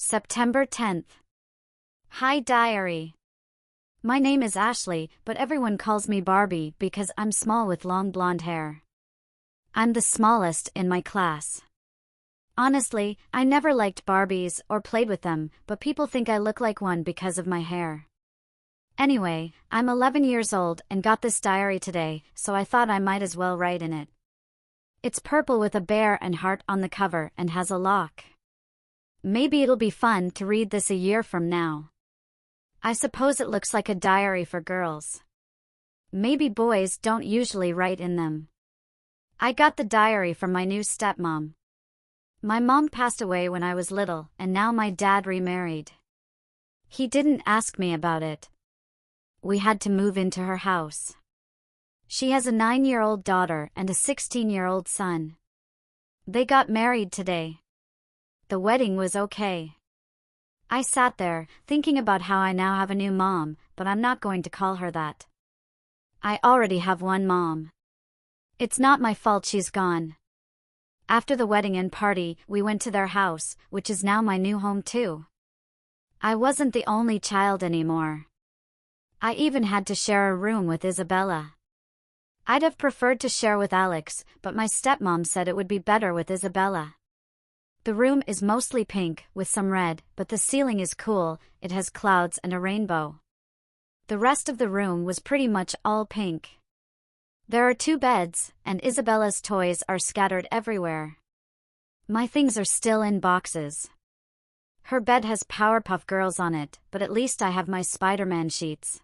September 10th. Hi Diary. My name is Ashley, but everyone calls me Barbie because I'm small with long blonde hair. I'm the smallest in my class. Honestly, I never liked Barbies or played with them, but people think I look like one because of my hair. Anyway, I'm 11 years old and got this diary today, so I thought I might as well write in it. It's purple with a bear and heart on the cover and has a lock. Maybe it'll be fun to read this a year from now. I suppose it looks like a diary for girls. Maybe boys don't usually write in them. I got the diary from my new stepmom. My mom passed away when I was little, and now my dad remarried. He didn't ask me about it. We had to move into her house. She has a 9-year-old daughter and a 16-year-old son. They got married today. The wedding was okay. I sat there, thinking about how I now have a new mom, but I'm not going to call her that. I already have one mom. It's not my fault she's gone. After the wedding and party, we went to their house, which is now my new home too. I wasn't the only child anymore. I even had to share a room with Isabella. I'd have preferred to share with Alex, but my stepmom said it would be better with Isabella. The room is mostly pink, with some red, but the ceiling is cool, it has clouds and a rainbow. The rest of the room was pretty much all pink. There are 2 beds, and Isabella's toys are scattered everywhere. My things are still in boxes. Her bed has Powerpuff Girls on it, but at least I have my Spider-Man sheets.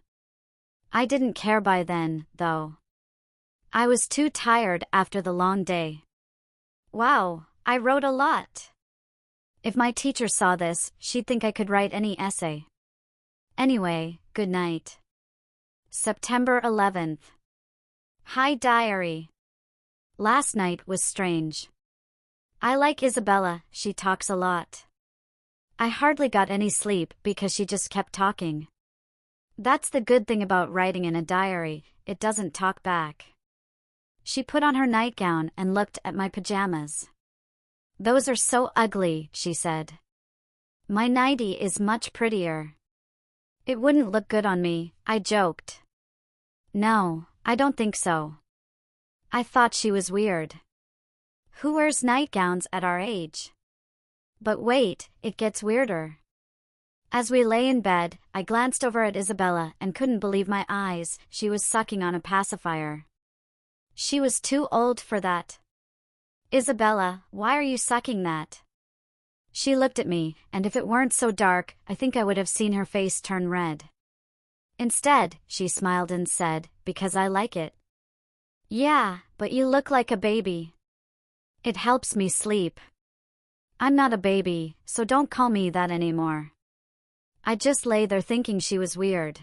I didn't care by then, though. I was too tired after the long day. Wow, I wrote a lot. If my teacher saw this, she'd think I could write any essay. Anyway, good night. September 11th. Hi Diary. Last night was strange. I like Isabella, she talks a lot. I hardly got any sleep because she just kept talking. That's the good thing about writing in a diary, it doesn't talk back. She put on her nightgown and looked at my pajamas. Those are so ugly, she said. My nightie is much prettier. It wouldn't look good on me, I joked. No, I don't think so. I thought she was weird. Who wears nightgowns at our age? But wait, it gets weirder. As we lay in bed, I glanced over at Isabella and couldn't believe my eyes, she was sucking on a pacifier. She was too old for that. Isabella, why are you sucking that? She looked at me, and if it weren't so dark, I think I would have seen her face turn red. Instead, she smiled and said, because I like it. Yeah, but you look like a baby. It helps me sleep. I'm not a baby, so don't call me that anymore. I just lay there thinking she was weird.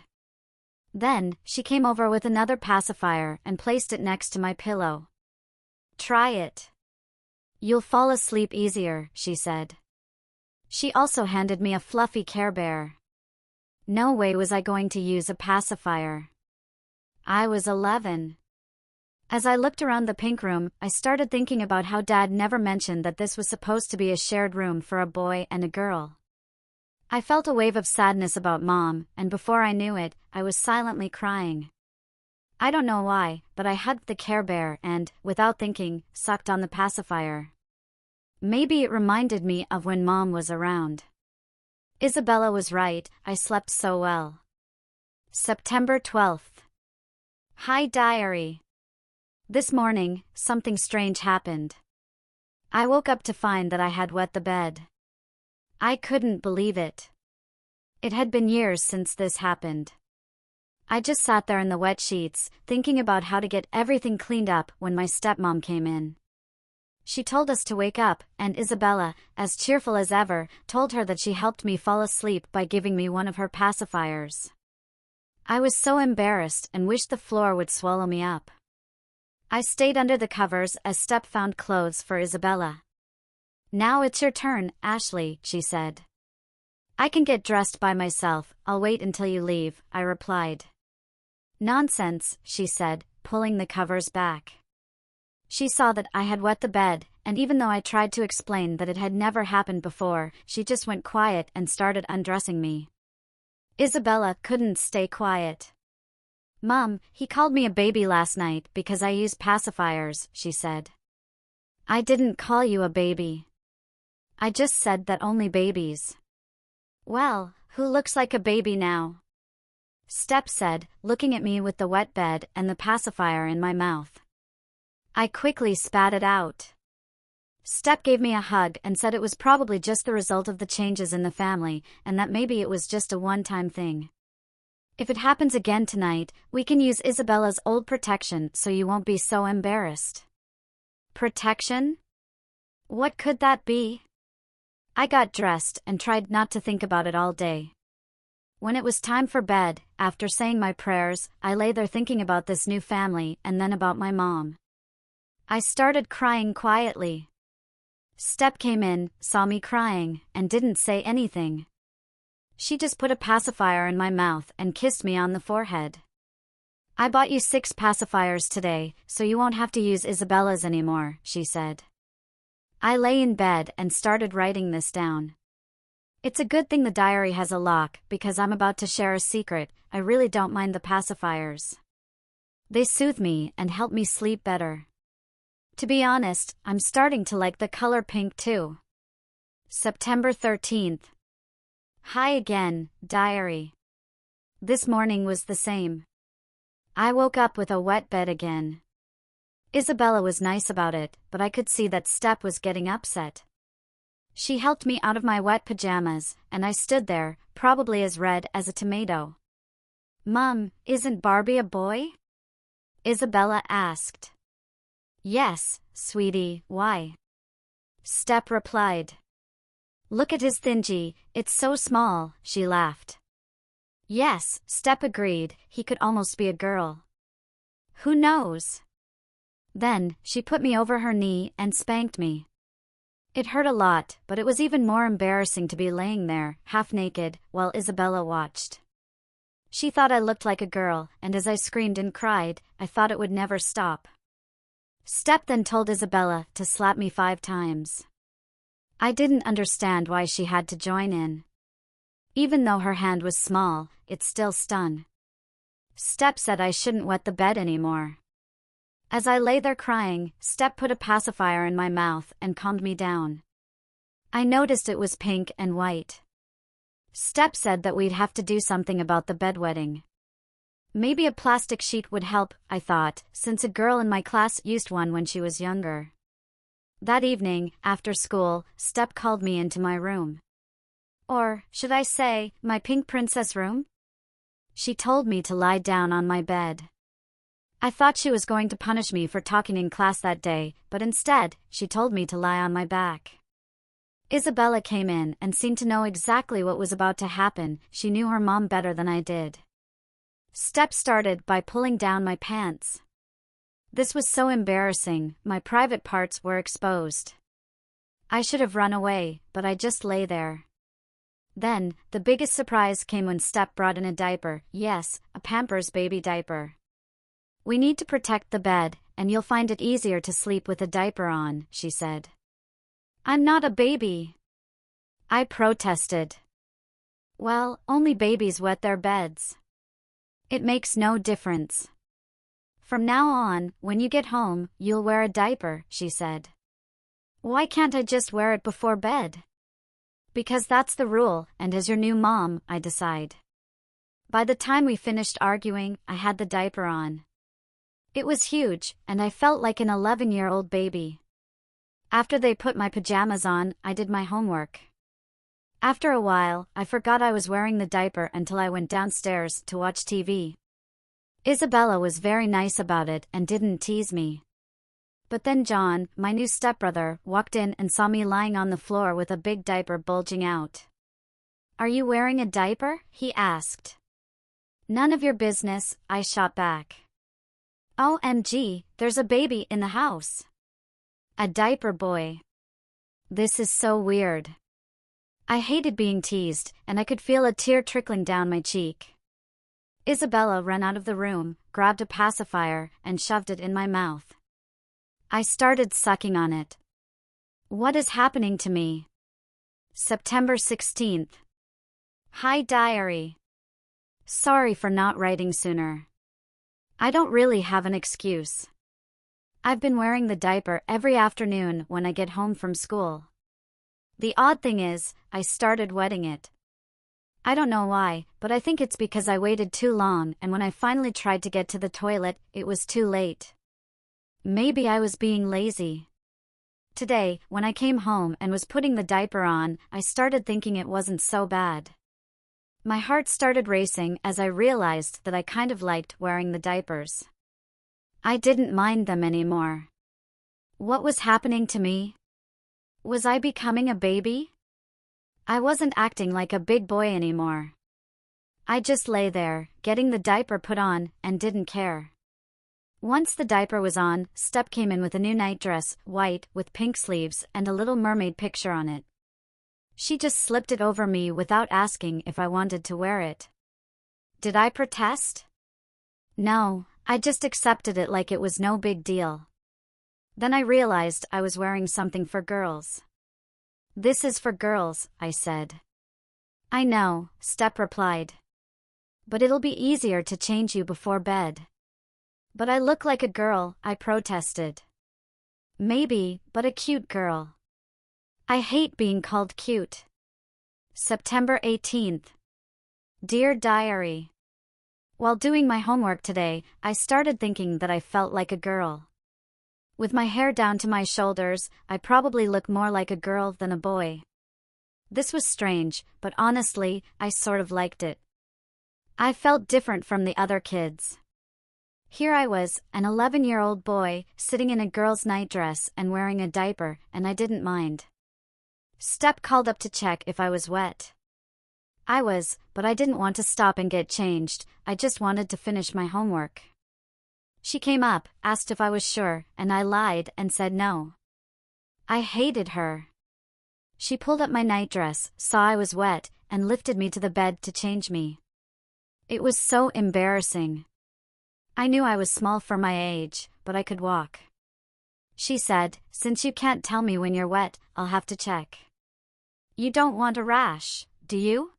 Then, she came over with another pacifier and placed it next to my pillow. Try it. You'll fall asleep easier, she said. She also handed me a fluffy Care Bear. No way was I going to use a pacifier. I was 11. As I looked around the pink room, I started thinking about how Dad never mentioned that this was supposed to be a shared room for a boy and a girl. I felt a wave of sadness about Mom, and before I knew it, I was silently crying. I don't know why, but I hugged the Care Bear and, without thinking, sucked on the pacifier. Maybe it reminded me of when Mom was around. Isabella was right, I slept so well. September 12th. Hi Diary. This morning, something strange happened. I woke up to find that I had wet the bed. I couldn't believe it. It had been years since this happened. I just sat there in the wet sheets, thinking about how to get everything cleaned up when my stepmom came in. She told us to wake up, and Isabella, as cheerful as ever, told her that she helped me fall asleep by giving me one of her pacifiers. I was so embarrassed and wished the floor would swallow me up. I stayed under the covers as Step found clothes for Isabella. Now it's your turn, Ashley, she said. I can get dressed by myself, I'll wait until you leave, I replied. Nonsense, she said, pulling the covers back. She saw that I had wet the bed, and even though I tried to explain that it had never happened before, she just went quiet and started undressing me. Isabella couldn't stay quiet. "Mom, he called me a baby last night because I used pacifiers," she said. "I didn't call you a baby. I just said that only babies." "Well, who looks like a baby now?" Step said, looking at me with the wet bed and the pacifier in my mouth. I quickly spat it out. Step gave me a hug and said it was probably just the result of the changes in the family, and that maybe it was just a one-time thing. "If it happens again tonight, we can use Isabella's old protection so you won't be so embarrassed." Protection? What could that be? I got dressed and tried not to think about it all day. When it was time for bed, after saying my prayers, I lay there thinking about this new family and then about my mom. I started crying quietly. Step came in, saw me crying, and didn't say anything. She just put a pacifier in my mouth and kissed me on the forehead. "I bought you 6 pacifiers today, so you won't have to use Isabella's anymore," she said. I lay in bed and started writing this down. It's a good thing the diary has a lock, because I'm about to share a secret. I really don't mind the pacifiers. They soothe me and help me sleep better. To be honest, I'm starting to like the color pink too. September 13th. Hi again, diary. This morning was the same. I woke up with a wet bed again. Isabella was nice about it, but I could see that Step was getting upset. She helped me out of my wet pajamas, and I stood there, probably as red as a tomato. "Mom, isn't Barbie a boy?" Isabella asked. "Yes, sweetie, why?" Step replied. "Look at his thingy, it's so small," she laughed. Yes, Step agreed, he could almost be a girl. Who knows? Then, she put me over her knee and spanked me. It hurt a lot, but it was even more embarrassing to be laying there, half naked, while Isabella watched. She thought I looked like a girl, and as I screamed and cried, I thought it would never stop. Step then told Isabella to slap me 5 times. I didn't understand why she had to join in. Even though her hand was small, it still stung. Step said I shouldn't wet the bed anymore. As I lay there crying, Step put a pacifier in my mouth and calmed me down. I noticed it was pink and white. Step said that we'd have to do something about the bedwetting. Maybe a plastic sheet would help, I thought, since a girl in my class used one when she was younger. That evening, after school, Step called me into my room. Or, should I say, my pink princess room? She told me to lie down on my bed. I thought she was going to punish me for talking in class that day, but instead, she told me to lie on my back. Isabella came in and seemed to know exactly what was about to happen. She knew her mom better than I did. Step started by pulling down my pants. This was so embarrassing, my private parts were exposed. I should have run away, but I just lay there. Then, the biggest surprise came when Step brought in a diaper, yes, a Pampers baby diaper. "We need to protect the bed, and you'll find it easier to sleep with a diaper on," she said. "I'm not a baby," I protested. "Well, only babies wet their beds. It makes no difference. From now on, when you get home, you'll wear a diaper," she said. "Why can't I just wear it before bed?" "Because that's the rule, and as your new mom, I decide." By the time we finished arguing, I had the diaper on. It was huge, and I felt like an 11-year-old baby. After they put my pajamas on, I did my homework. After a while, I forgot I was wearing the diaper until I went downstairs to watch TV. Isabella was very nice about it and didn't tease me. But then John, my new stepbrother, walked in and saw me lying on the floor with a big diaper bulging out. "Are you wearing a diaper?" he asked. "None of your business," I shot back. "OMG, there's a baby in the house. A diaper boy. This is so weird." I hated being teased, and I could feel a tear trickling down my cheek. Isabella ran out of the room, grabbed a pacifier, and shoved it in my mouth. I started sucking on it. What is happening to me? September 16th. Hi diary. Sorry for not writing sooner. I don't really have an excuse. I've been wearing the diaper every afternoon when I get home from school. The odd thing is, I started wetting it. I don't know why, but I think it's because I waited too long, and when I finally tried to get to the toilet, it was too late. Maybe I was being lazy. Today, when I came home and was putting the diaper on, I started thinking it wasn't so bad. My heart started racing as I realized that I kind of liked wearing the diapers. I didn't mind them anymore. What was happening to me? Was I becoming a baby? I wasn't acting like a big boy anymore. I just lay there, getting the diaper put on, and didn't care. Once the diaper was on, Step came in with a new nightdress, white, with pink sleeves and a little mermaid picture on it. She just slipped it over me without asking if I wanted to wear it. Did I protest? No, I just accepted it like it was no big deal. Then I realized I was wearing something for girls. This is for girls, I said. I know, Step replied. But it'll be easier to change you before bed. But I look like a girl, I protested. Maybe, but a cute girl. I hate being called cute. September 18th. Dear Diary. While doing my homework today, I started thinking that I felt like a girl. With my hair down to my shoulders, I probably look more like a girl than a boy. This was strange, but honestly, I sort of liked it. I felt different from the other kids. Here I was, an 11-year-old boy, sitting in a girl's nightdress and wearing a diaper, and I didn't mind. Step called up to check if I was wet. I was, but I didn't want to stop and get changed, I just wanted to finish my homework. She came up, asked if I was sure, and I lied and said no. I hated her. She pulled up my nightdress, saw I was wet, and lifted me to the bed to change me. It was so embarrassing. I knew I was small for my age, but I could walk. She said, "Since you can't tell me when you're wet, I'll have to check." You don't want a rash, do you?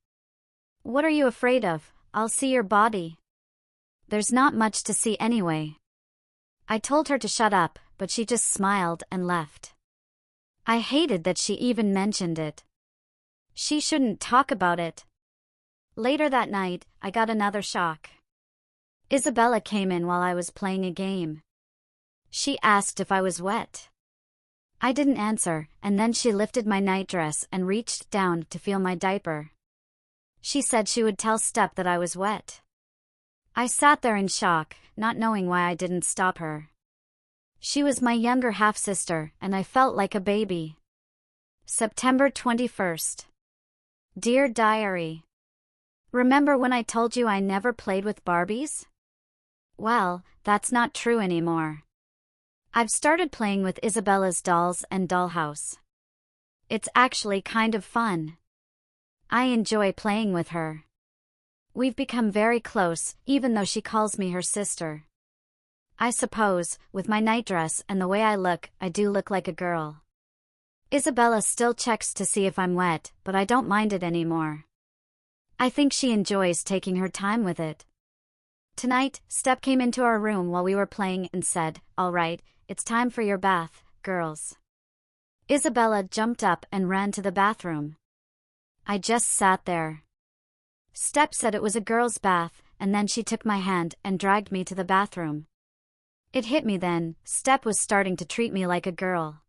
What are you afraid of? I'll see your body. There's not much to see anyway. I told her to shut up, but she just smiled and left. I hated that she even mentioned it. She shouldn't talk about it. Later that night, I got another shock. Isabella came in while I was playing a game. She asked if I was wet. I didn't answer, and then she lifted my nightdress and reached down to feel my diaper. She said she would tell Step that I was wet. I sat there in shock, not knowing why I didn't stop her. She was my younger half-sister, and I felt like a baby. September 21st. Dear Diary. Remember when I told you I never played with Barbies? Well, that's not true anymore. I've started playing with Isabella's dolls and dollhouse. It's actually kind of fun. I enjoy playing with her. We've become very close, even though she calls me her sister. I suppose, with my nightdress and the way I look, I do look like a girl. Isabella still checks to see if I'm wet, but I don't mind it anymore. I think she enjoys taking her time with it. Tonight, Step came into our room while we were playing and said, "All right, it's time for your bath, girls." Isabella jumped up and ran to the bathroom. I just sat there. Step said it was a girl's bath, and then she took my hand and dragged me to the bathroom. It hit me then, Step was starting to treat me like a girl.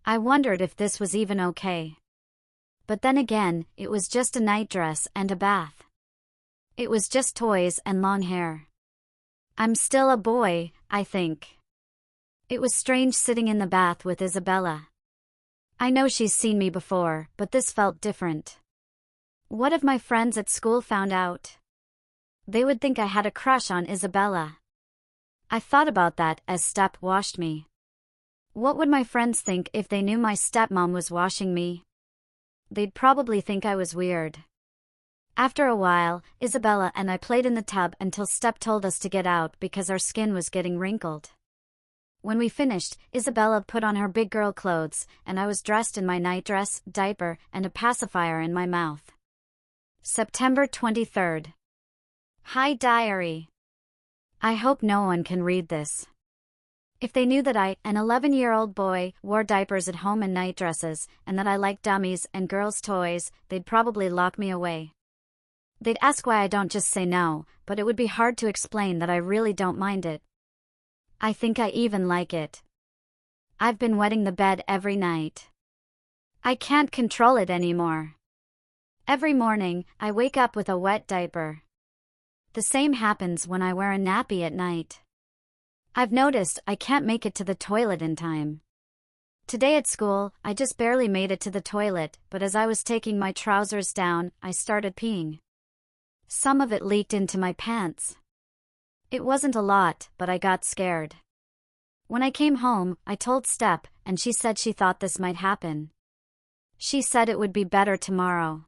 I wondered if this was even okay. But then again, it was just a nightdress and a bath. It was just toys and long hair. I'm still a boy, I think. It was strange sitting in the bath with Isabella. I know she's seen me before, but this felt different. What if my friends at school found out? They would think I had a crush on Isabella. I thought about that as Step washed me. What would my friends think if they knew my stepmom was washing me? They'd probably think I was weird. After a while, Isabella and I played in the tub until Step told us to get out because our skin was getting wrinkled. When we finished, Isabella put on her big girl clothes, and I was dressed in my nightdress, diaper, and a pacifier in my mouth. September 23rd. Hi Diary. I hope no one can read this. If they knew that I, an 11-year-old boy, wore diapers at home and nightdresses, and that I liked dummies and girls' toys, they'd probably lock me away. They'd ask why I don't just say no, but it would be hard to explain that I really don't mind it. I think I even like it. I've been wetting the bed every night. I can't control it anymore. Every morning, I wake up with a wet diaper. The same happens when I wear a nappy at night. I've noticed I can't make it to the toilet in time. Today at school, I just barely made it to the toilet, but as I was taking my trousers down, I started peeing. Some of it leaked into my pants. It wasn't a lot, but I got scared. When I came home, I told Step, and she said she thought this might happen. She said it would be better tomorrow.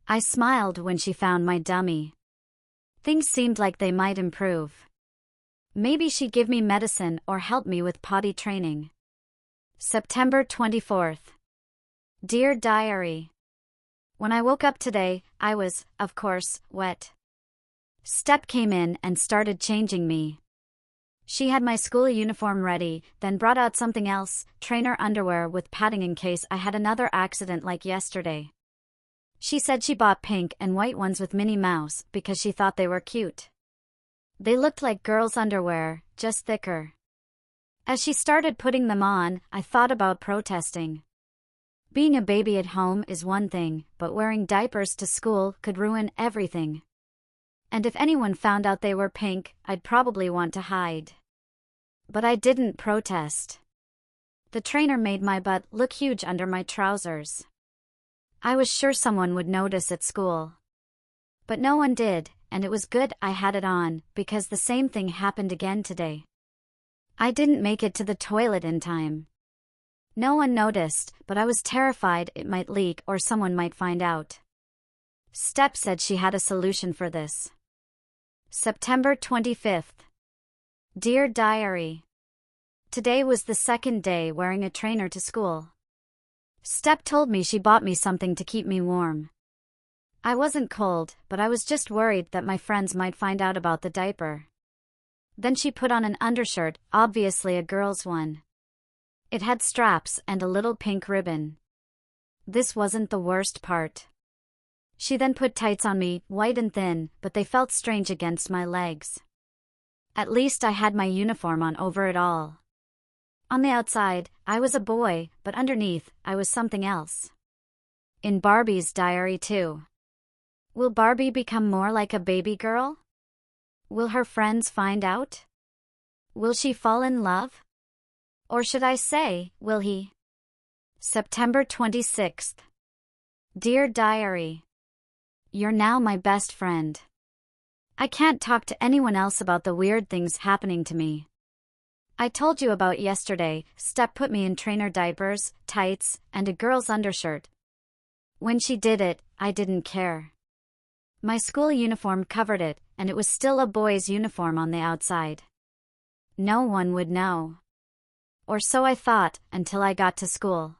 I smiled when she found my dummy. Things seemed like they might improve. Maybe she'd give me medicine or help me with potty training. September 24th. Dear Diary. When I woke up today, I was, of course, wet. Step came in and started changing me. She had my school uniform ready, then brought out something else, trainer underwear with padding in case I had another accident like yesterday. She said she bought pink and white ones with Minnie Mouse because she thought they were cute. They looked like girls' underwear, just thicker. As she started putting them on, I thought about protesting. Being a baby at home is one thing, but wearing diapers to school could ruin everything. And if anyone found out they were pink, I'd probably want to hide. But I didn't protest. The trainer made my butt look huge under my trousers. I was sure someone would notice at school. But no one did, and it was good I had it on, because the same thing happened again today. I didn't make it to the toilet in time. No one noticed, but I was terrified it might leak or someone might find out. Step said she had a solution for this. September 25th. Dear Diary. Today was the second day wearing a trainer to school. Step told me she bought me something to keep me warm. I wasn't cold, but I was just worried that my friends might find out about the diaper. Then she put on an undershirt, obviously a girl's one. It had straps and a little pink ribbon. This wasn't the worst part. She then put tights on me, white and thin, but they felt strange against my legs. At least I had my uniform on over it all. On the outside, I was a boy, but underneath, I was something else. In Barbie's diary too. Will Barbie become more like a baby girl? Will her friends find out? Will she fall in love? Or should I say, will he? September 26th. Dear Diary. You're now my best friend. I can't talk to anyone else about the weird things happening to me. I told you about yesterday, Step put me in trainer diapers, tights, and a girl's undershirt. When she did it, I didn't care. My school uniform covered it, and it was still a boy's uniform on the outside. No one would know. Or so I thought, until I got to school.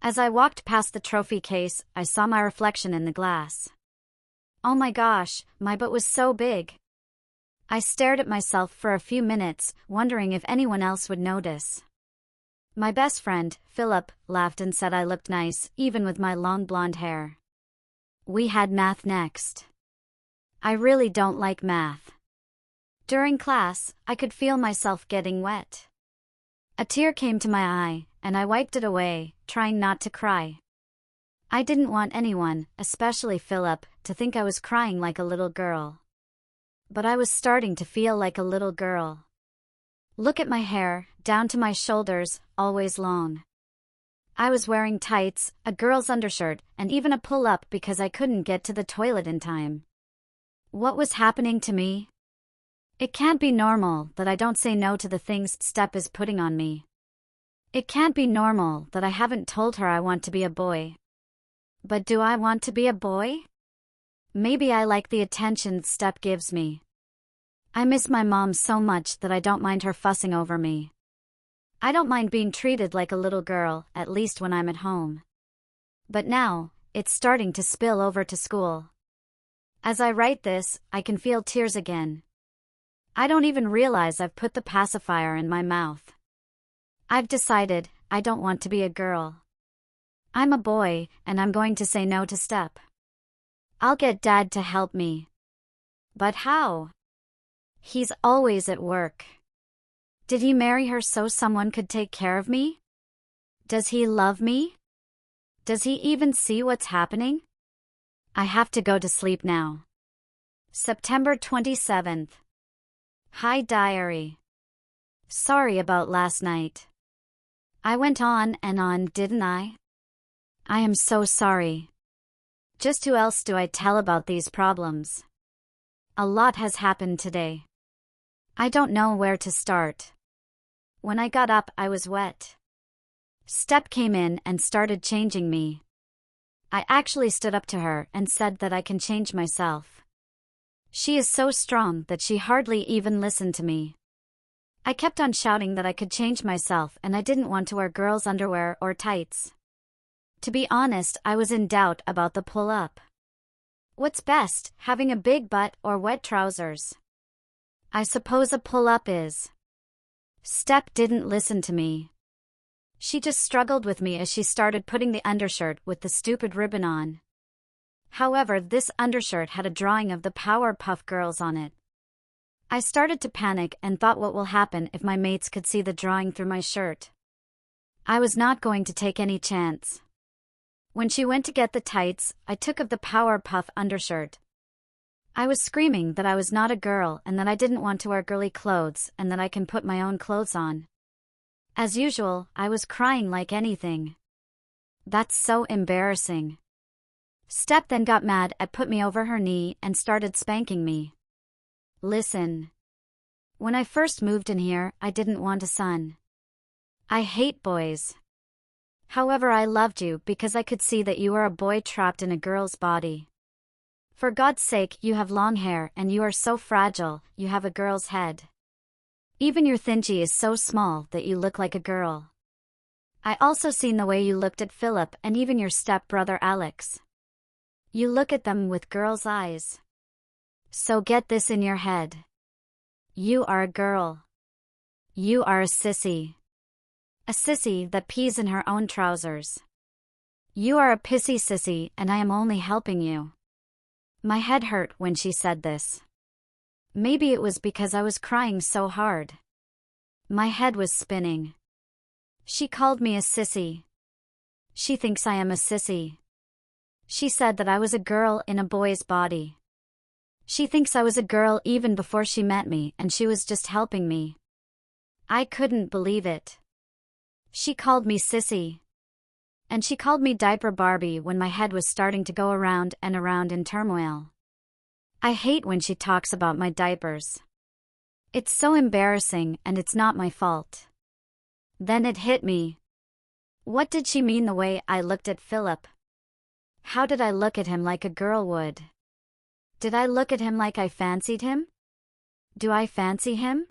As I walked past the trophy case, I saw my reflection in the glass. Oh my gosh, my butt was so big. I stared at myself for a few minutes, wondering if anyone else would notice. My best friend, Philip, laughed and said I looked nice, even with my long blonde hair. We had math next. I really don't like math. During class, I could feel myself getting wet. A tear came to my eye, and I wiped it away, trying not to cry. I didn't want anyone, especially Philip, to think I was crying like a little girl. But I was starting to feel like a little girl. Look at my hair, down to my shoulders, always long. I was wearing tights, a girl's undershirt, and even a pull-up because I couldn't get to the toilet in time. What was happening to me? It can't be normal that I don't say no to the things Step is putting on me. It can't be normal that I haven't told her I want to be a boy. But do I want to be a boy? Maybe I like the attention Step gives me. I miss my mom so much that I don't mind her fussing over me. I don't mind being treated like a little girl, at least when I'm at home. But now, it's starting to spill over to school. As I write this, I can feel tears again. I don't even realize I've put the pacifier in my mouth. I've decided I don't want to be a girl. I'm a boy, and I'm going to say no to Step. I'll get Dad to help me. But how? He's always at work. Did he marry her so someone could take care of me? Does he love me? Does he even see what's happening? I have to go to sleep now. September 27th. Hi, diary. Sorry about last night. I went on and on, didn't I? I am so sorry. Just who else do I tell about these problems? A lot has happened today. I don't know where to start. When I got up, I was wet. Step came in and started changing me. I actually stood up to her and said that I can change myself. She is so strong that she hardly even listened to me. I kept on shouting that I could change myself and I didn't want to wear girls' underwear or tights. To be honest, I was in doubt about the pull-up. What's best, having a big butt or wet trousers? I suppose a pull-up is. Step didn't listen to me. She just struggled with me as she started putting the undershirt with the stupid ribbon on. However, this undershirt had a drawing of the Powerpuff Girls on it. I started to panic and thought, what will happen if my mates could see the drawing through my shirt? I was not going to take any chance. When she went to get the tights, I took of the Powerpuff undershirt. I was screaming that I was not a girl and that I didn't want to wear girly clothes and that I can put my own clothes on. As usual, I was crying like anything. That's so embarrassing. Step then got mad and put me over her knee and started spanking me. Listen. When I first moved in here, I didn't want a son. I hate boys. However, I loved you because I could see that you are a boy trapped in a girl's body. For God's sake, you have long hair and you are so fragile, you have a girl's head. Even your thingy is so small that you look like a girl. I also seen the way you looked at Philip and even your stepbrother Alex. You look at them with girl's eyes. So get this in your head. You are a girl. You are a sissy. A sissy that pees in her own trousers. You are a pissy sissy and I am only helping you. My head hurt when she said this. Maybe it was because I was crying so hard. My head was spinning. She called me a sissy. She thinks I am a sissy. She said that I was a girl in a boy's body. She thinks I was a girl even before she met me and she was just helping me. I couldn't believe it. She called me sissy. And she called me diaper Barbie when my head was starting to go around and around in turmoil. I hate when she talks about my diapers. It's so embarrassing and it's not my fault. Then it hit me. What did she mean the way I looked at Philip? How did I look at him like a girl would? Did I look at him like I fancied him? Do I fancy him?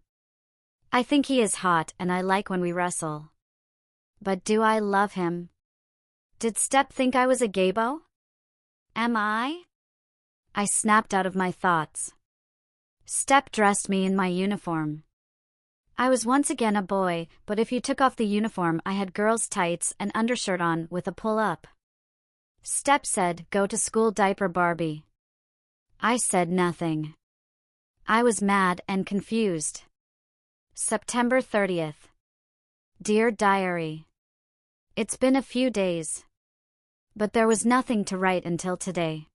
I think he is hot and I like when we wrestle. But do I love him? Did Step think I was a gaybo? Am I? I snapped out of my thoughts. Step dressed me in my uniform. I was once again a boy, but if you took off the uniform I had girls' tights and undershirt on with a pull-up. Step said, "Go to school diaper Barbie." I said nothing. I was mad and confused. September 30th. Dear Diary. It's been a few days. But there was nothing to write until today.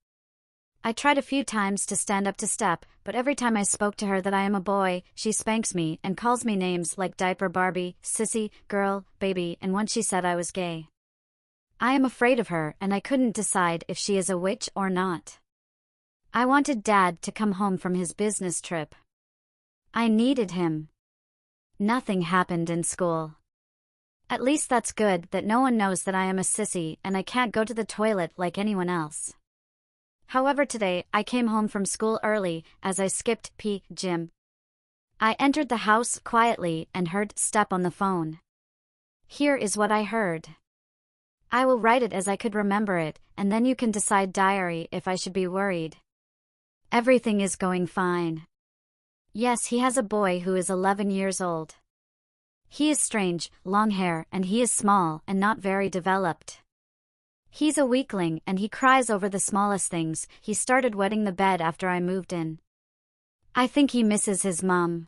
I tried a few times to stand up to Step, but every time I spoke to her that I am a boy, she spanks me and calls me names like diaper Barbie, sissy, girl, baby, and once she said I was gay. I am afraid of her and I couldn't decide if she is a witch or not. I wanted Dad to come home from his business trip. I needed him. Nothing happened in school. At least that's good that no one knows that I am a sissy and I can't go to the toilet like anyone else. However, today I came home from school early as I skipped gym. I entered the house quietly and heard step on the phone. Here is what I heard. I will write it as I could remember it, and then you can decide, diary, if I should be worried. Everything is going fine. Yes, he has a boy who is 11 years old. He is strange, long hair, and he is small and not very developed. He's a weakling and he cries over the smallest things. He started wetting the bed after I moved in. I think he misses his mom.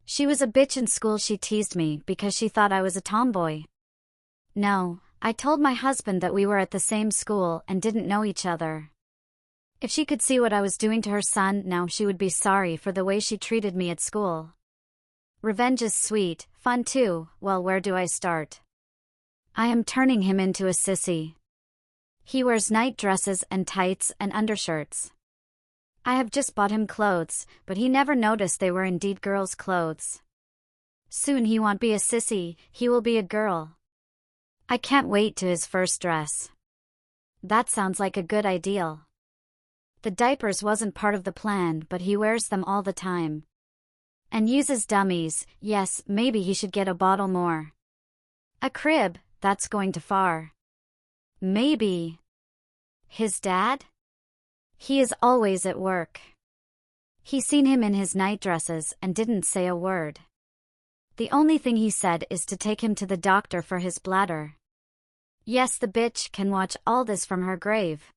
She was a bitch in school. She teased me because she thought I was a tomboy. No, I told my husband that we were at the same school and didn't know each other. If she could see what I was doing to her son now, she would be sorry for the way she treated me at school. Revenge is sweet, fun too. Well, where do I start? I am turning him into a sissy. He wears night dresses and tights and undershirts. I have just bought him clothes, but he never noticed they were indeed girls' clothes. Soon he won't be a sissy, he will be a girl. I can't wait to his first dress. That sounds like a good ideal. The diapers wasn't part of the plan, but he wears them all the time. And uses dummies. Yes, maybe he should get a bottle more. A crib, that's going too far. Maybe. His dad? He is always at work. He's seen him in his night dresses and didn't say a word. The only thing he said is to take him to the doctor for his bladder. Yes, the bitch can watch all this from her grave.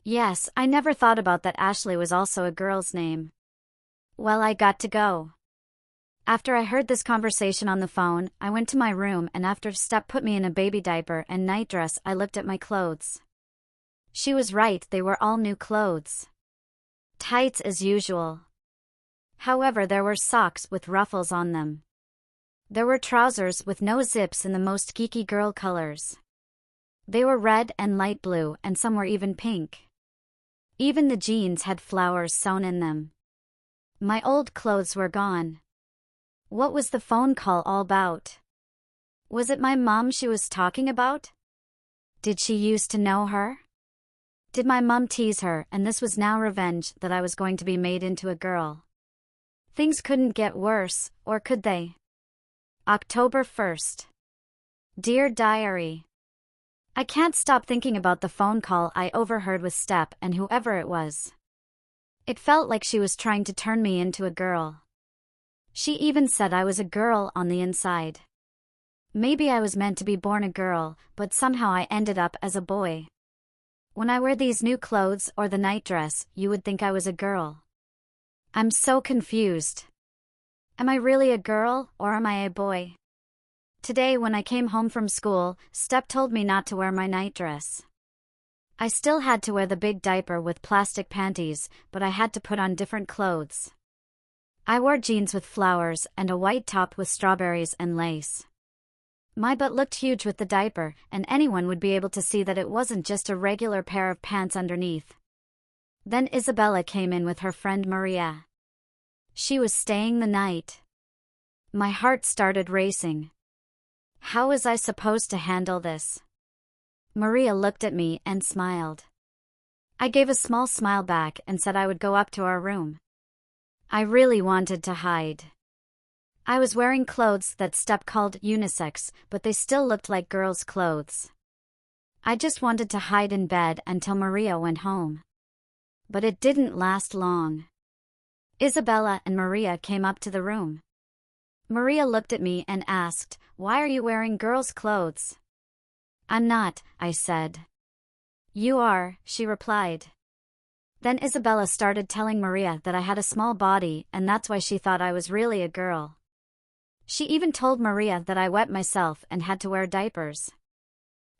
Yes, I never thought about that. Ashley was also a girl's name. Well, I got to go. After I heard this conversation on the phone, I went to my room and after Step put me in a baby diaper and nightdress, I looked at my clothes. She was right, they were all new clothes. Tights as usual. However, there were socks with ruffles on them. There were trousers with no zips in the most geeky girl colors. They were red and light blue and some were even pink. Even the jeans had flowers sewn in them. My old clothes were gone. What was the phone call all about? Was it my mom she was talking about? Did she used to know her? Did my mom tease her and this was now revenge that I was going to be made into a girl? Things couldn't get worse, or could they? October 1st. Dear Diary. I can't stop thinking about the phone call I overheard with Step and whoever it was. It felt like she was trying to turn me into a girl. She even said I was a girl on the inside. Maybe I was meant to be born a girl, but somehow I ended up as a boy. When I wear these new clothes or the nightdress, you would think I was a girl. I'm so confused. Am I really a girl, or am I a boy? Today when I came home from school, Step told me not to wear my nightdress. I still had to wear the big diaper with plastic panties, but I had to put on different clothes. I wore jeans with flowers and a white top with strawberries and lace. My butt looked huge with the diaper, and anyone would be able to see that it wasn't just a regular pair of pants underneath. Then Isabella came in with her friend Maria. She was staying the night. My heart started racing. How was I supposed to handle this? Maria looked at me and smiled. I gave a small smile back and said I would go up to our room. I really wanted to hide. I was wearing clothes that Step called unisex, but they still looked like girls' clothes. I just wanted to hide in bed until Maria went home. But it didn't last long. Isabella and Maria came up to the room. Maria looked at me and asked, "Why are you wearing girls' clothes?" "I'm not," I said. "You are," she replied. Then Isabella started telling Maria that I had a small body and that's why she thought I was really a girl. She even told Maria that I wet myself and had to wear diapers.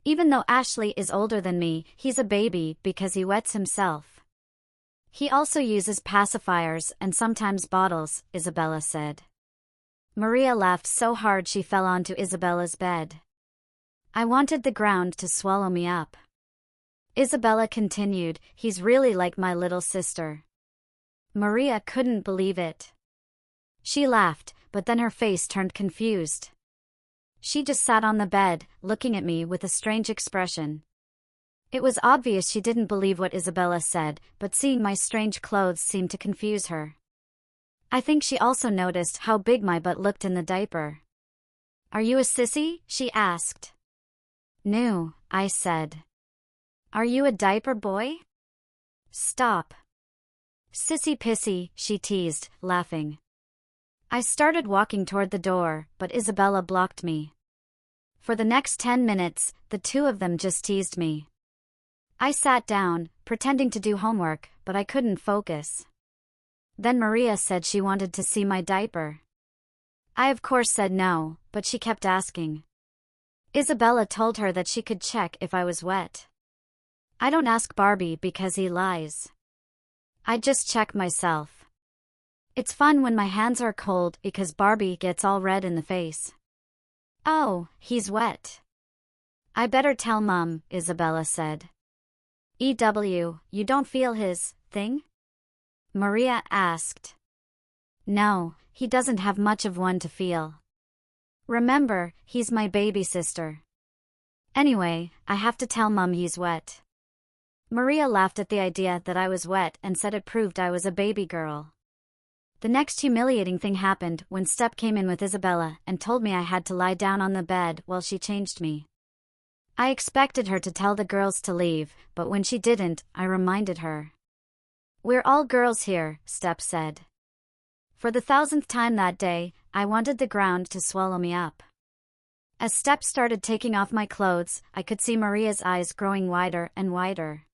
Even though Ashley is older than me, he's a baby because he wets himself. He also uses pacifiers and sometimes bottles, Isabella said. Maria laughed so hard she fell onto Isabella's bed. I wanted the ground to swallow me up. Isabella continued, "He's really like my little sister." Maria couldn't believe it. She laughed, but then her face turned confused. She just sat on the bed, looking at me with a strange expression. It was obvious she didn't believe what Isabella said, but seeing my strange clothes seemed to confuse her. I think she also noticed how big my butt looked in the diaper. "Are you a sissy?" she asked. "No," I said. "Are you a diaper boy?" "Stop." "Sissy pissy," she teased, laughing. I started walking toward the door, but Isabella blocked me. For the next 10 minutes, the two of them just teased me. I sat down, pretending to do homework, but I couldn't focus. Then Maria said she wanted to see my diaper. I of course said no, but she kept asking. Isabella told her that she could check if I was wet. I don't ask Barbie because he lies. I just check myself. It's fun when my hands are cold because Barbie gets all red in the face. "Oh, he's wet. I better tell Mom," Isabella said. You don't feel his thing?" Maria asked. "No, he doesn't have much of one to feel. Remember, he's my baby sister. Anyway, I have to tell Mom he's wet." Maria laughed at the idea that I was wet and said it proved I was a baby girl. The next humiliating thing happened when Step came in with Isabella and told me I had to lie down on the bed while she changed me. I expected her to tell the girls to leave, but when she didn't, I reminded her. "We're all girls here," Step said. For the 1000th time that day, I wanted the ground to swallow me up. As Step started taking off my clothes, I could see Maria's eyes growing wider and wider.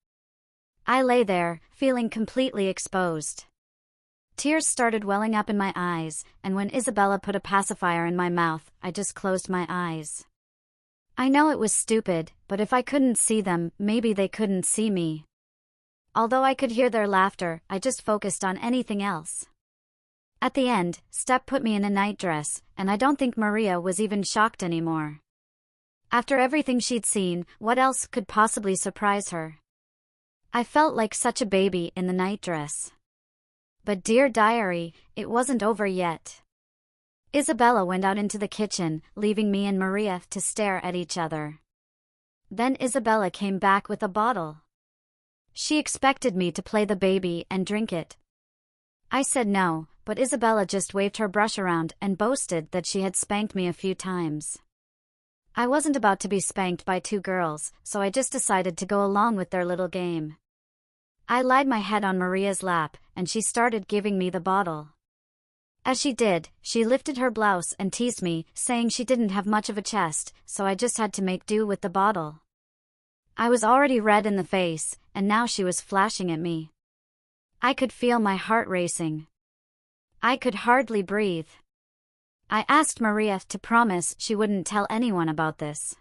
I lay there, feeling completely exposed. Tears started welling up in my eyes, and when Isabella put a pacifier in my mouth, I just closed my eyes. I know it was stupid, but if I couldn't see them, maybe they couldn't see me. Although I could hear their laughter, I just focused on anything else. At the end, Step put me in a nightdress, and I don't think Maria was even shocked anymore. After everything she'd seen, what else could possibly surprise her? I felt like such a baby in the nightdress. But dear diary, it wasn't over yet. Isabella went out into the kitchen, leaving me and Maria to stare at each other. Then Isabella came back with a bottle. She expected me to play the baby and drink it. I said no, but Isabella just waved her brush around and boasted that she had spanked me a few times. I wasn't about to be spanked by two girls, so I just decided to go along with their little game. I laid my head on Maria's lap, and she started giving me the bottle. As she did, she lifted her blouse and teased me, saying she didn't have much of a chest, so I just had to make do with the bottle. I was already red in the face, and now she was flashing at me. I could feel my heart racing. I could hardly breathe. I asked Maria to promise she wouldn't tell anyone about this.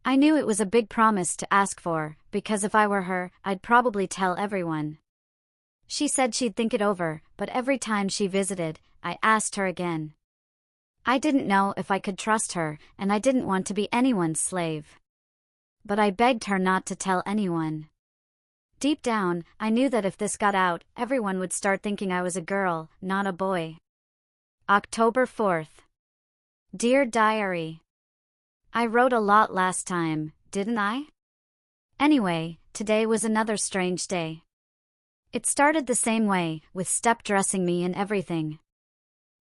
I knew it was a big promise to ask for, because if I were her, I'd probably tell everyone. She said she'd think it over, but every time she visited, I asked her again. I didn't know if I could trust her, and I didn't want to be anyone's slave. But I begged her not to tell anyone. Deep down, I knew that if this got out, everyone would start thinking I was a girl, not a boy. October 4th. Dear Diary. I wrote a lot last time, didn't I? Anyway, today was another strange day. It started the same way, with Step dressing me and everything.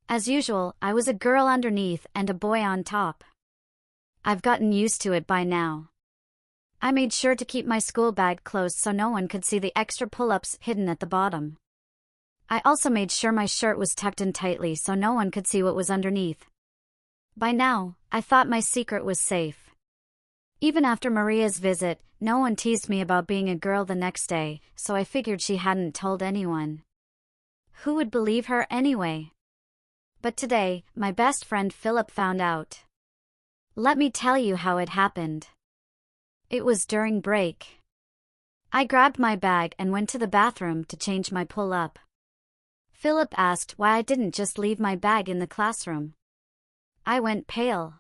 As usual, I was a girl underneath and a boy on top. I've gotten used to it by now. I made sure to keep my school bag closed so no one could see the extra pull-ups hidden at the bottom. I also made sure my shirt was tucked in tightly so no one could see what was underneath. By now, I thought my secret was safe. Even after Maria's visit, no one teased me about being a girl the next day, so I figured she hadn't told anyone. Who would believe her anyway? But today, my best friend Philip found out. Let me tell you how it happened. It was during break. I grabbed my bag and went to the bathroom to change my pull-up. Philip asked why I didn't just leave my bag in the classroom. I went pale.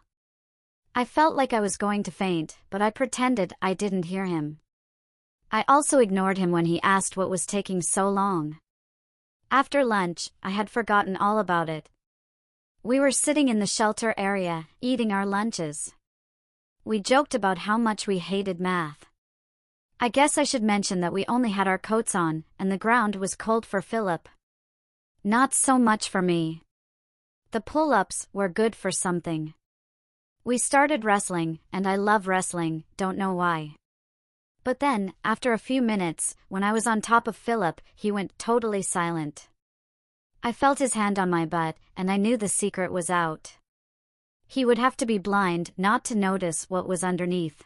I felt like I was going to faint, but I pretended I didn't hear him. I also ignored him when he asked what was taking so long. After lunch, I had forgotten all about it. We were sitting in the shelter area, eating our lunches. We joked about how much we hated math. I guess I should mention that we only had our coats on, and the ground was cold for Philip. Not so much for me. The pull-ups were good for something. We started wrestling, and I love wrestling, don't know why. But then, after a few minutes, when I was on top of Philip, he went totally silent. I felt his hand on my butt, and I knew the secret was out. He would have to be blind not to notice what was underneath.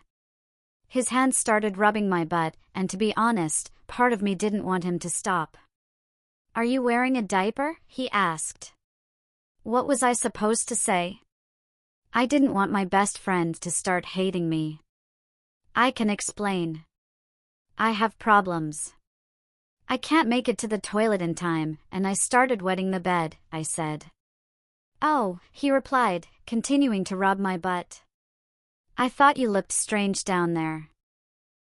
His hand started rubbing my butt, and to be honest, part of me didn't want him to stop. "Are you wearing a diaper?" he asked. What was I supposed to say? I didn't want my best friend to start hating me. I can explain. I have problems. I can't make it to the toilet in time, and I started wetting the bed, I said. "Oh," he replied, continuing to rub my butt. "I thought you looked strange down there.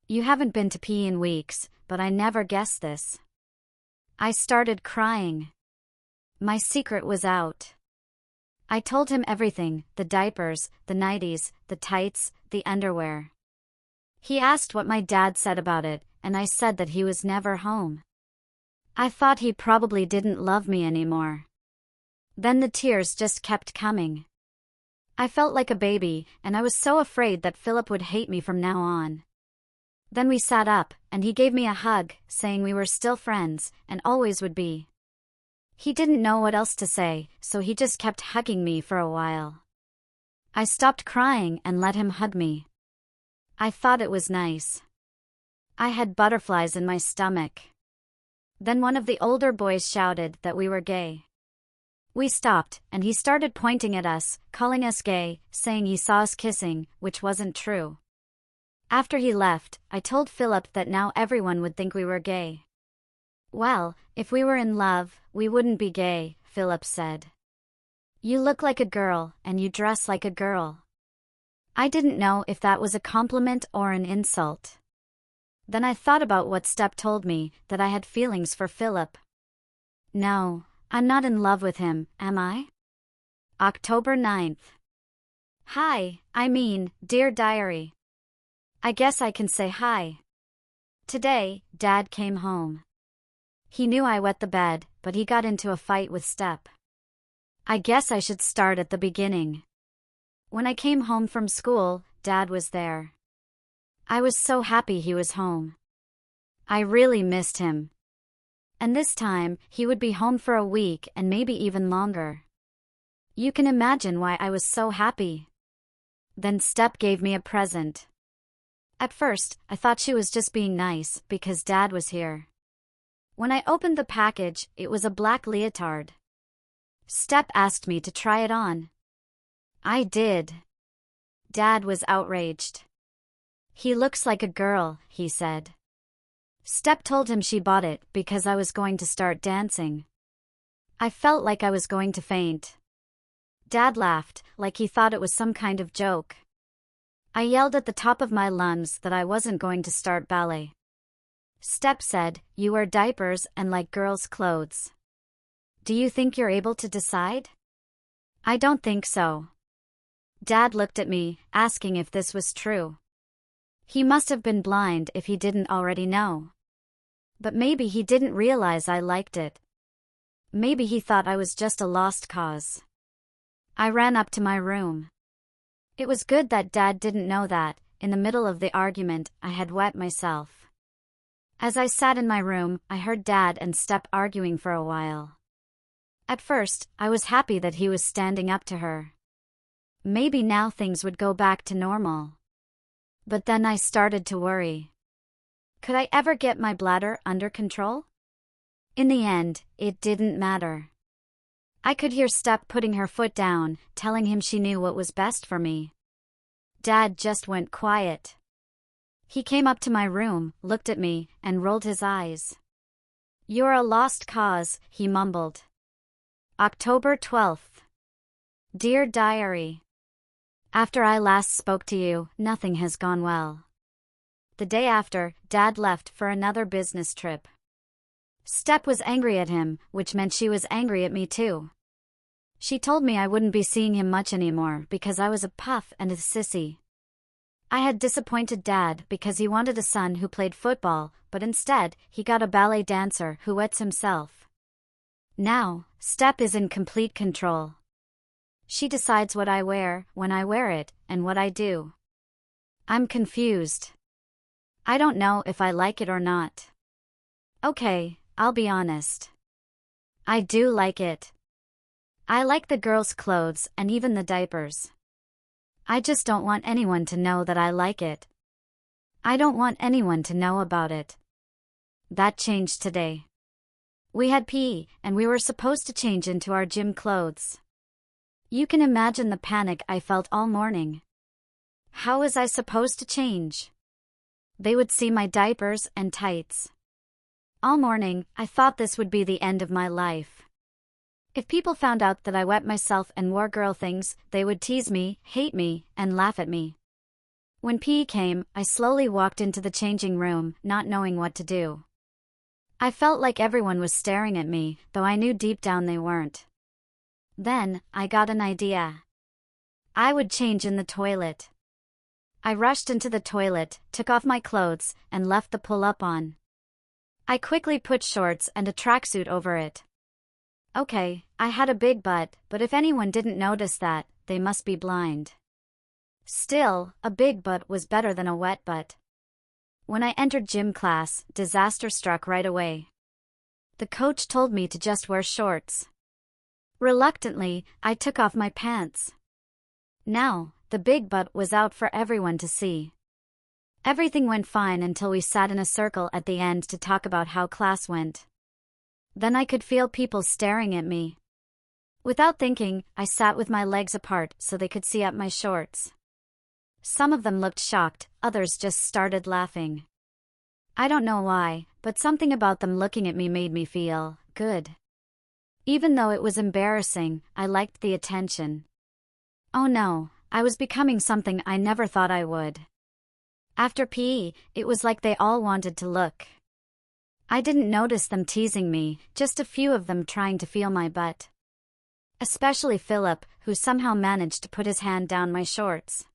You haven't been to pee in weeks, but I never guessed this." I started crying. My secret was out. I told him everything, the diapers, the nighties, the tights, the underwear. He asked what my dad said about it, and I said that he was never home. I thought he probably didn't love me anymore. Then the tears just kept coming. I felt like a baby, and I was so afraid that Philip would hate me from now on. Then we sat up, and he gave me a hug, saying we were still friends, and always would be. He didn't know what else to say, so he just kept hugging me for a while. I stopped crying and let him hug me. I thought it was nice. I had butterflies in my stomach. Then one of the older boys shouted that we were gay. We stopped, and he started pointing at us, calling us gay, saying he saw us kissing, which wasn't true. After he left, I told Philip that now everyone would think we were gay. "Well, if we were in love, we wouldn't be gay," Philip said. "You look like a girl, and you dress like a girl." I didn't know if that was a compliment or an insult. Then I thought about what Step told me, that I had feelings for Philip. No, I'm not in love with him, am I? October 9th. Hi, dear diary. I guess I can say hi. Today, Dad came home. He knew I wet the bed, but he got into a fight with Step. I guess I should start at the beginning. When I came home from school, Dad was there. I was so happy he was home. I really missed him. And this time, he would be home for a week and maybe even longer. You can imagine why I was so happy. Then Step gave me a present. At first, I thought she was just being nice because Dad was here. When I opened the package, it was a black leotard. Step asked me to try it on. I did. Dad was outraged. "He looks like a girl," he said. Step told him she bought it because I was going to start dancing. I felt like I was going to faint. Dad laughed, like he thought it was some kind of joke. I yelled at the top of my lungs that I wasn't going to start ballet. Step said, "You wear diapers and like girls' clothes. Do you think you're able to decide?" I don't think so. Dad looked at me, asking if this was true. He must have been blind if he didn't already know. But maybe he didn't realize I liked it. Maybe he thought I was just a lost cause. I ran up to my room. It was good that Dad didn't know that, in the middle of the argument, I had wet myself. As I sat in my room, I heard Dad and Step arguing for a while. At first, I was happy that he was standing up to her. Maybe now things would go back to normal. But then I started to worry. Could I ever get my bladder under control? In the end, it didn't matter. I could hear Step putting her foot down, telling him she knew what was best for me. Dad just went quiet. He came up to my room, looked at me, and rolled his eyes. "You're a lost cause," he mumbled. October 12th. Dear Diary. After I last spoke to you, nothing has gone well. The day after, Dad left for another business trip. Step was angry at him, which meant she was angry at me too. She told me I wouldn't be seeing him much anymore because I was a puff and a sissy. I had disappointed Dad because he wanted a son who played football, but instead, he got a ballet dancer who wets himself. Now, Step is in complete control. She decides what I wear, when I wear it, and what I do. I'm confused. I don't know if I like it or not. Okay, I'll be honest. I do like it. I like the girls' clothes and even the diapers. I just don't want anyone to know that I like it. I don't want anyone to know about it. That changed today. We had PE, and we were supposed to change into our gym clothes. You can imagine the panic I felt all morning. How was I supposed to change? They would see my diapers and tights. All morning, I thought this would be the end of my life. If people found out that I wet myself and wore girl things, they would tease me, hate me, and laugh at me. When PE came, I slowly walked into the changing room, not knowing what to do. I felt like everyone was staring at me, though I knew deep down they weren't. Then, I got an idea. I would change in the toilet. I rushed into the toilet, took off my clothes, and left the pull-up on. I quickly put shorts and a tracksuit over it. Okay, I had a big butt, but if anyone didn't notice that, they must be blind. Still, a big butt was better than a wet butt. When I entered gym class, disaster struck right away. The coach told me to just wear shorts. Reluctantly, I took off my pants. Now, the big butt was out for everyone to see. Everything went fine until we sat in a circle at the end to talk about how class went. Then I could feel people staring at me. Without thinking, I sat with my legs apart so they could see up my shorts. Some of them looked shocked, others just started laughing. I don't know why, but something about them looking at me made me feel good. Even though it was embarrassing, I liked the attention. Oh no, I was becoming something I never thought I would. After PE, it was like they all wanted to look. I didn't notice them teasing me, just a few of them trying to feel my butt. Especially Philip, who somehow managed to put his hand down my shorts.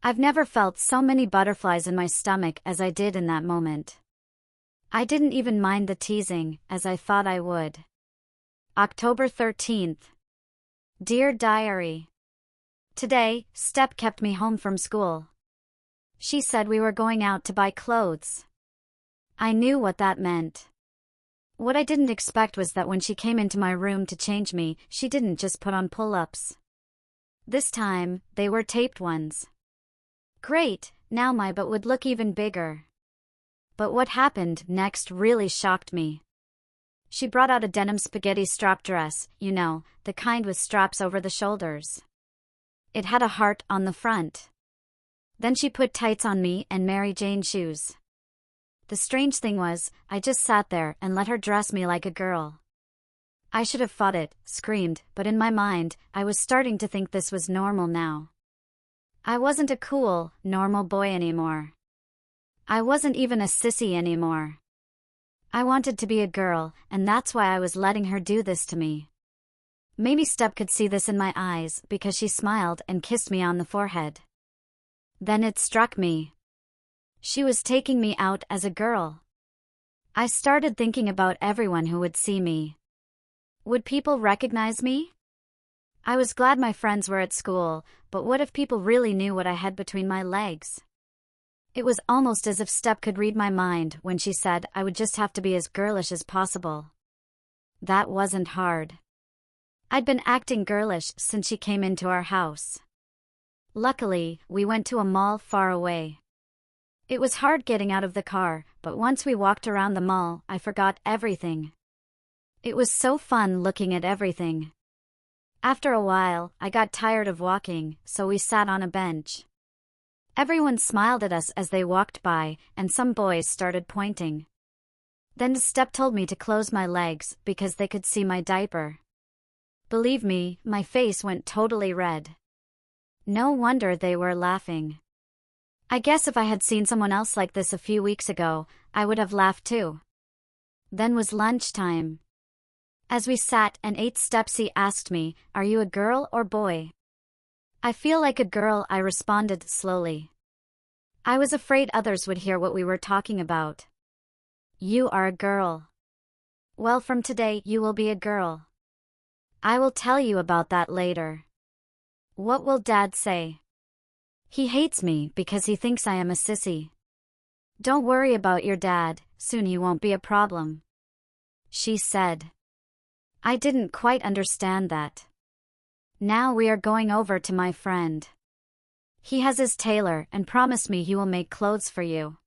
I've never felt so many butterflies in my stomach as I did in that moment. I didn't even mind the teasing, as I thought I would. October 13th. Dear Diary. Today, Step kept me home from school. She said we were going out to buy clothes. I knew what that meant. What I didn't expect was that when she came into my room to change me, she didn't just put on pull-ups. This time, they were taped ones. Great, now my butt would look even bigger. But what happened next really shocked me. She brought out a denim spaghetti strap dress, you know, the kind with straps over the shoulders. It had a heart on the front. Then she put tights on me and Mary Jane shoes. The strange thing was, I just sat there and let her dress me like a girl. I should have fought it, screamed, but in my mind, I was starting to think this was normal now. I wasn't a cool, normal boy anymore. I wasn't even a sissy anymore. I wanted to be a girl, and that's why I was letting her do this to me. Maybe Step could see this in my eyes because she smiled and kissed me on the forehead. Then it struck me. She was taking me out as a girl. I started thinking about everyone who would see me. Would people recognize me? I was glad my friends were at school, but what if people really knew what I had between my legs? It was almost as if Step could read my mind when she said I would just have to be as girlish as possible. That wasn't hard. I'd been acting girlish since she came into our house. Luckily, we went to a mall far away. It was hard getting out of the car, but once we walked around the mall, I forgot everything. It was so fun looking at everything. After a while, I got tired of walking, so we sat on a bench. Everyone smiled at us as they walked by, and some boys started pointing. Then Step told me to close my legs because they could see my diaper. Believe me, my face went totally red. No wonder they were laughing. I guess if I had seen someone else like this a few weeks ago, I would have laughed too. Then was lunchtime. As we sat and ate, Stepsy asked me, "Are you a girl or boy?" "I feel like a girl," I responded slowly. I was afraid others would hear what we were talking about. "You are a girl." Well, from today you will be a girl. I will tell you about that later. What will Dad say? He hates me because he thinks I am a sissy. Don't worry about your dad, soon he won't be a problem. She said. I didn't quite understand that. Now we are going over to my friend. He has his tailor and promised me he will make clothes for you.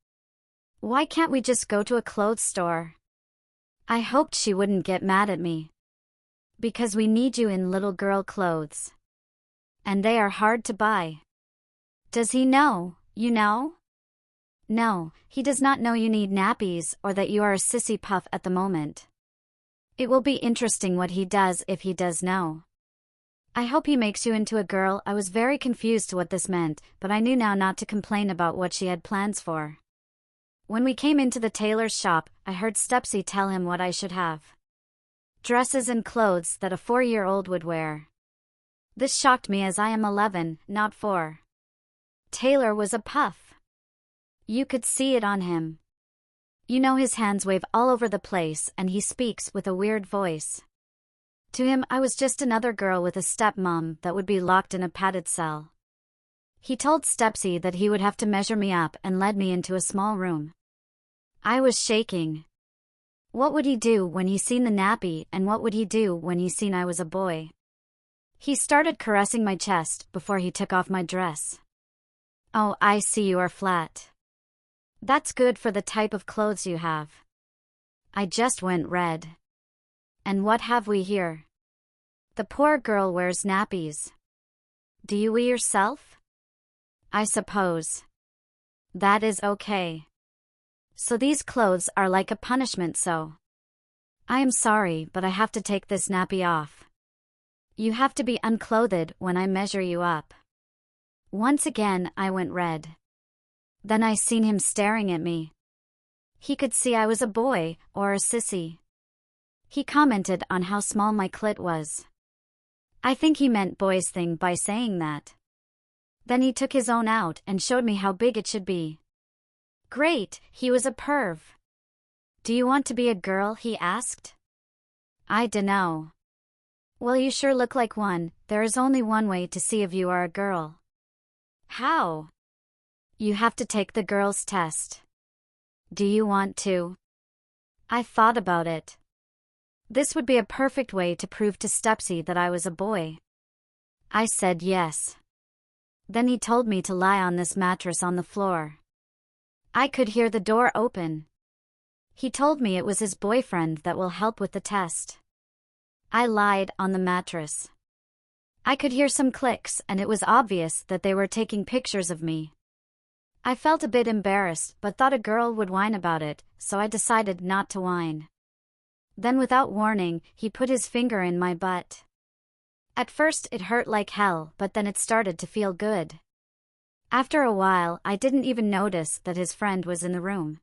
Why can't we just go to a clothes store? I hoped she wouldn't get mad at me. Because we need you in little girl clothes. And they are hard to buy. Does he know, you know? No, he does not know you need nappies or that you are a sissy puff at the moment. It will be interesting what he does if he does know. I hope he makes you into a girl. I was very confused to what this meant, but I knew now not to complain about what she had plans for. When we came into the tailor's shop, I heard Stepsy tell him what I should have. Dresses and clothes that a 4-year-old would wear. This shocked me as I am 11, not 4. Tailor was a puff. You could see it on him. You know, his hands wave all over the place and he speaks with a weird voice. To him I was just another girl with a stepmom that would be locked in a padded cell. He told Stepsy that he would have to measure me up and led me into a small room. I was shaking. What would he do when he seen the nappy, and what would he do when he seen I was a boy? He started caressing my chest before he took off my dress. Oh, I see you are flat. That's good for the type of clothes you have. I just went red. And what have we here? The poor girl wears nappies. Do you wee yourself? I suppose. That is okay. So these clothes are like a punishment, so. I am sorry, but I have to take this nappy off. You have to be unclothed when I measure you up. Once again I went red. Then I seen him staring at me. He could see I was a boy, or a sissy. He commented on how small my clit was. I think he meant boys thing by saying that. Then he took his own out and showed me how big it should be. Great, he was a perv. Do you want to be a girl, he asked. I dunno. Well, you sure look like one. There is only one way to see if you are a girl. How? You have to take the girls' test. Do you want to? I thought about it. This would be a perfect way to prove to Stepsy that I was a boy. I said yes. Then he told me to lie on this mattress on the floor. I could hear the door open. He told me it was his boyfriend that will help with the test. I lied on the mattress. I could hear some clicks and it was obvious that they were taking pictures of me. I felt a bit embarrassed but thought a girl would whine about it, so I decided not to whine. Then without warning, he put his finger in my butt. At first it hurt like hell, but then it started to feel good. After a while, I didn't even notice that his friend was in the room.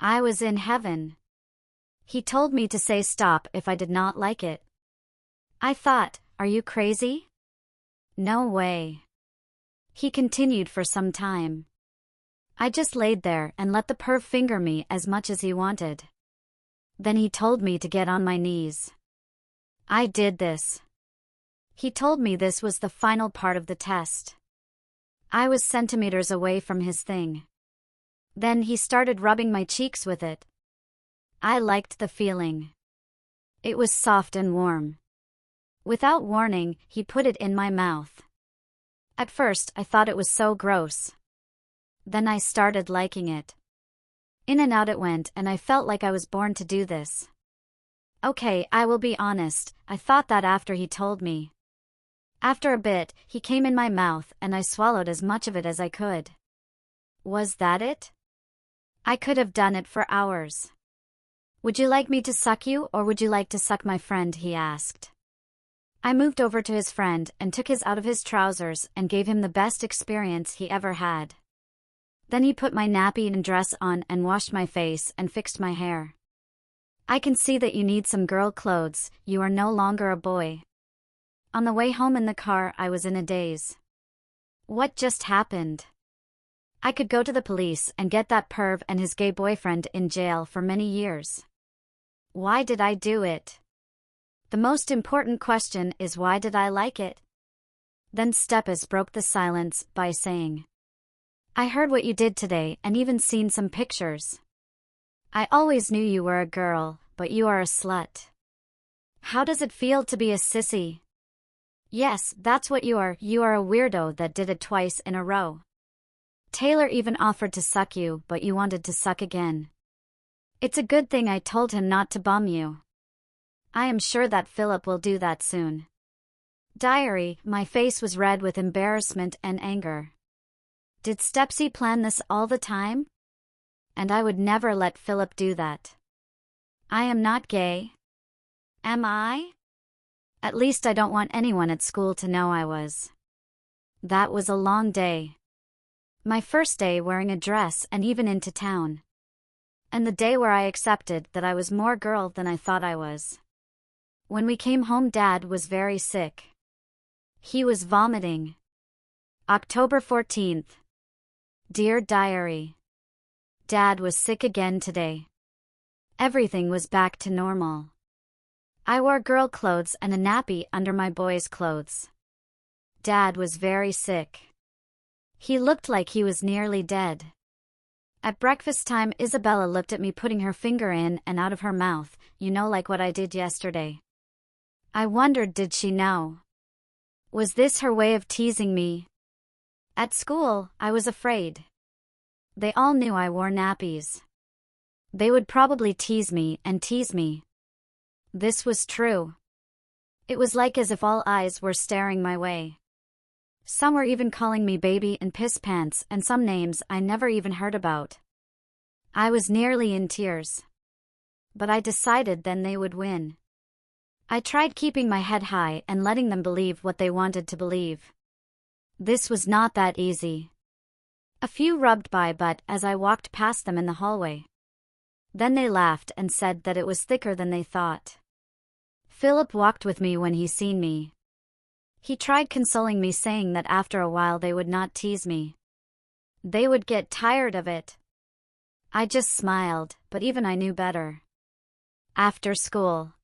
I was in heaven. He told me to say stop if I did not like it. I thought, are you crazy? No way. He continued for some time. I just laid there and let the perv finger me as much as he wanted. Then he told me to get on my knees. I did this. He told me this was the final part of the test. I was centimeters away from his thing. Then he started rubbing my cheeks with it. I liked the feeling. It was soft and warm. Without warning, he put it in my mouth. At first, I thought it was so gross. Then I started liking it. In and out it went, and I felt like I was born to do this. Okay, I will be honest, I thought that after he told me. After a bit, he came in my mouth and I swallowed as much of it as I could. Was that it? I could have done it for hours. Would you like me to suck you or would you like to suck my friend, he asked. I moved over to his friend and took his out of his trousers and gave him the best experience he ever had. Then he put my nappy and dress on and washed my face and fixed my hair. I can see that you need some girl clothes, you are no longer a boy. On the way home in the car, I was in a daze. What just happened? I could go to the police and get that perv and his gay boyfriend in jail for many years. Why did I do it? The most important question is, why did I like it? Then Steppes broke the silence by saying, I heard what you did today and even seen some pictures. I always knew you were a girl, but you are a slut. How does it feel to be a sissy? Yes, that's what you are. You are a weirdo that did it twice in a row. Tailor even offered to suck you, but you wanted to suck again. It's a good thing I told him not to bum you. I am sure that Philip will do that soon. Diary, my face was red with embarrassment and anger. Did Stepsy plan this all the time? And I would never let Philip do that. I am not gay. Am I? At least I don't want anyone at school to know I was. That was a long day. My first day wearing a dress and even into town. And the day where I accepted that I was more girl than I thought I was. When we came home, Dad was very sick. He was vomiting. October 14th. Dear Diary. Dad was sick again today. Everything was back to normal. I wore girl clothes and a nappy under my boy's clothes. Dad was very sick. He looked like he was nearly dead. At breakfast time, Isabella looked at me putting her finger in and out of her mouth, like what I did yesterday. I wondered, did she know? Was this her way of teasing me? At school, I was afraid. They all knew I wore nappies. They would probably tease me and tease me. This was true. It was like as if all eyes were staring my way. Some were even calling me baby and piss pants and some names I never even heard about. I was nearly in tears. But I decided then they would win. I tried keeping my head high and letting them believe what they wanted to believe. This was not that easy. A few rubbed my butt as I walked past them in the hallway. Then they laughed and said that it was thicker than they thought. Philip walked with me when he seen me. He tried consoling me, saying that after a while they would not tease me. They would get tired of it. I just smiled, but even I knew better. After school.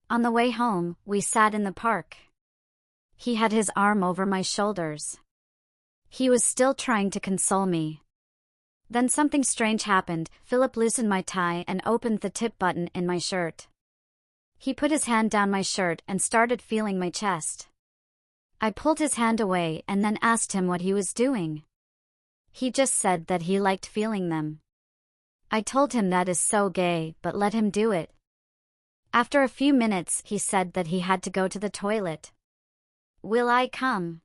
On the way home, we sat in the park. He had his arm over my shoulders. He was still trying to console me. Then something strange happened. Philip loosened my tie and opened the tip button in my shirt. He put his hand down my shirt and started feeling my chest. I pulled his hand away and then asked him what he was doing. He just said that he liked feeling them. I told him that is so gay, but let him do it. After a few minutes, he said that he had to go to the toilet. Will I come?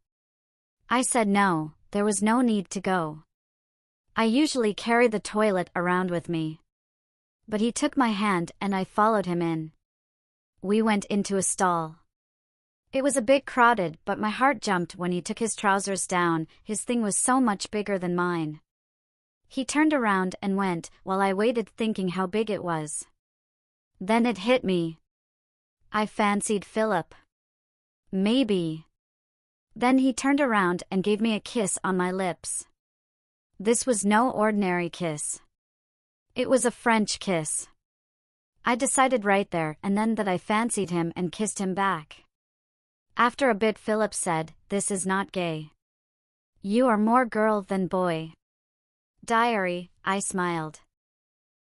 I said no, there was no need to go. I usually carry the toilet around with me. But he took my hand and I followed him in. We went into a stall. It was a bit crowded, but my heart jumped when he took his trousers down. His thing was so much bigger than mine. He turned around and went, while I waited thinking how big it was. Then it hit me. I fancied Philip. Maybe. Then he turned around and gave me a kiss on my lips. This was no ordinary kiss. It was a French kiss. I decided right there and then that I fancied him and kissed him back. After a bit, Philip said, "This is not gay. You are more girl than boy." Diary, I smiled.